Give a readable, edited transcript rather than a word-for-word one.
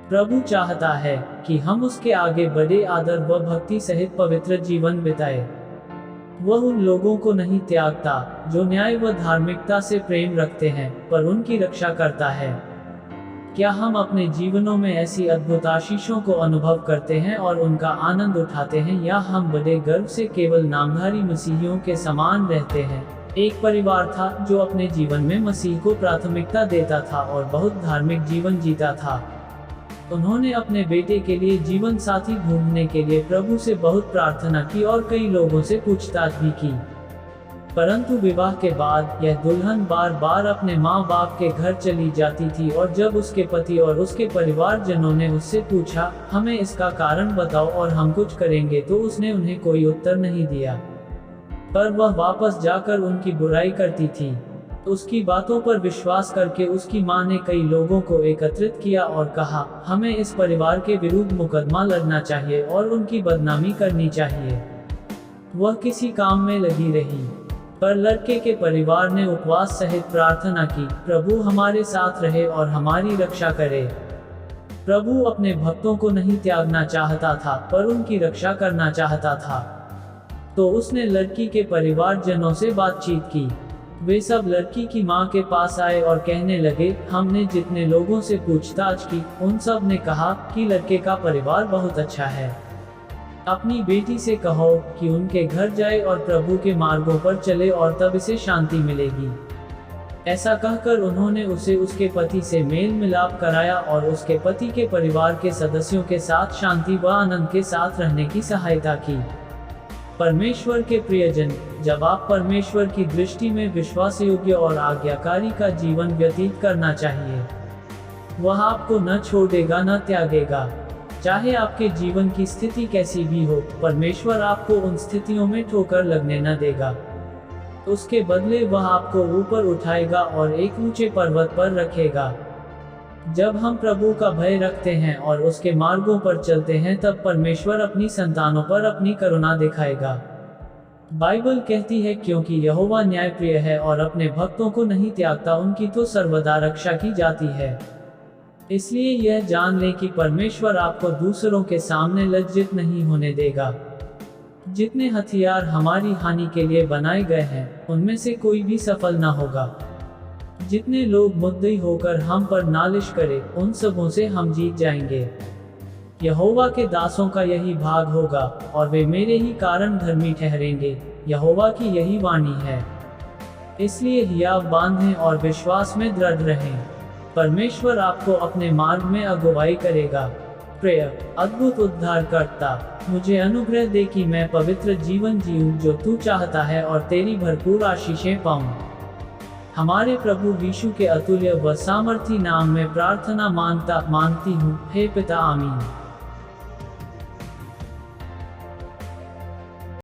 प्रभु चाहता है कि हम उसके आगे बड़े आदर व भक्ति सहित पवित्र जीवन बिताए। वह उन लोगों को नहीं त्यागता जो न्याय व धार्मिकता से प्रेम रखते हैं, पर उनकी रक्षा करता है। क्या हम अपने जीवनों में ऐसी अद्भुत आशीषों को अनुभव करते हैं और उनका आनंद उठाते हैं, या हम बड़े गर्व से केवल नामधारी मसीहियों के समान रहते हैं? एक परिवार था जो अपने जीवन में मसीह को प्राथमिकता देता था और बहुत धार्मिक जीवन जीता था। उन्होंने अपने बेटे के लिए जीवन साथी ढूंढने के लिए प्रभु से बहुत प्रार्थना की और कई लोगों से पूछताछ भी की। परंतु विवाह के बाद यह दुल्हन बार बार अपने माँ बाप के घर चली जाती थी, और जब उसके पति और उसके परिवारजनों ने उससे पूछा, हमें इसका कारण बताओ और हम कुछ करेंगे, तो उसने उन्हें कोई उत्तर नहीं दिया, पर वह वापस जाकर उनकी बुराई करती थी। उसकी बातों पर विश्वास करके उसकी मां ने कई लोगों को एकत्रित किया और कहा, हमें इस परिवार के विरुद्ध मुकदमा लड़ना चाहिए और उनकी बदनामी करनी चाहिए। वह किसी काम में लगी रही, पर लड़के के परिवार ने उपवास सहित प्रार्थना की, प्रभु हमारे साथ रहे और हमारी रक्षा करे। प्रभु अपने भक्तों को नहीं त्यागना चाहता था, पर उनकी रक्षा करना चाहता था। तो उसने लड़की के परिवारजनों से बातचीत की। वे सब लड़की की मां के पास आए और कहने लगे, हमने जितने लोगों से पूछताछ की, उन सब ने कहा कि लड़के का परिवार बहुत अच्छा है। अपनी बेटी से कहो कि उनके घर जाए और प्रभु के मार्गों पर चले, और तब इसे शांति मिलेगी। ऐसा कहकर उन्होंने उसे उसके पति से मेल मिलाप कराया और उसके पति के परिवार के सदस्यों के साथ शांति व आनंद के साथ रहने की सहायता की। परमेश्वर के प्रियजन, जब आप परमेश्वर की दृष्टि में विश्वासयोग्य और आज्ञाकारी का जीवन व्यतीत करना चाहिए, वह आपको न छोड़ेगा न त्यागेगा। चाहे आपके जीवन की स्थिति कैसी भी हो, परमेश्वर आपको उन स्थितियों में ठोकर लगने न देगा। उसके बदले वह आपको ऊपर उठाएगा और एक ऊंचे पर्वत पर रखेगा। जब हम प्रभु का भय रखते हैं और उसके मार्गों पर चलते हैं, तब परमेश्वर अपनी संतानों पर अपनी करुणा दिखाएगा। बाइबल कहती है, क्योंकि यहोवा न्यायप्रिय है और अपने भक्तों को नहीं त्यागता, उनकी तो सर्वदा रक्षा की जाती है। इसलिए यह जान लें कि परमेश्वर आपको दूसरों के सामने लज्जित नहीं होने देगा। जितने हथियार हमारी हानि के लिए बनाए गए हैं, उनमें से कोई भी सफल न होगा। जितने लोग मुद्दई होकर हम पर नालिश करें, उन सबों से हम जीत जाएंगे। यहोवा के दासों का यही भाग होगा, और वे मेरे ही कारण धर्मी ठहरेंगे। यहोवा की यही वाणी है। इसलिए हियाव बांधें और विश्वास में दृढ़ रहें। परमेश्वर आपको अपने मार्ग में अगुवाई करेगा। प्रेयर। अद्भुत उद्धारकर्ता, मुझे अनुग्रह दे कि मैं पवित्र जीवन जीऊं जो तू चाहता है, और तेरी भरपूर आशीषें पाऊं। हमारे प्रभु यीशु के अतुल्य व सामर्थी नाम में प्रार्थना मांगती हूँ, हे पिता, आमीन।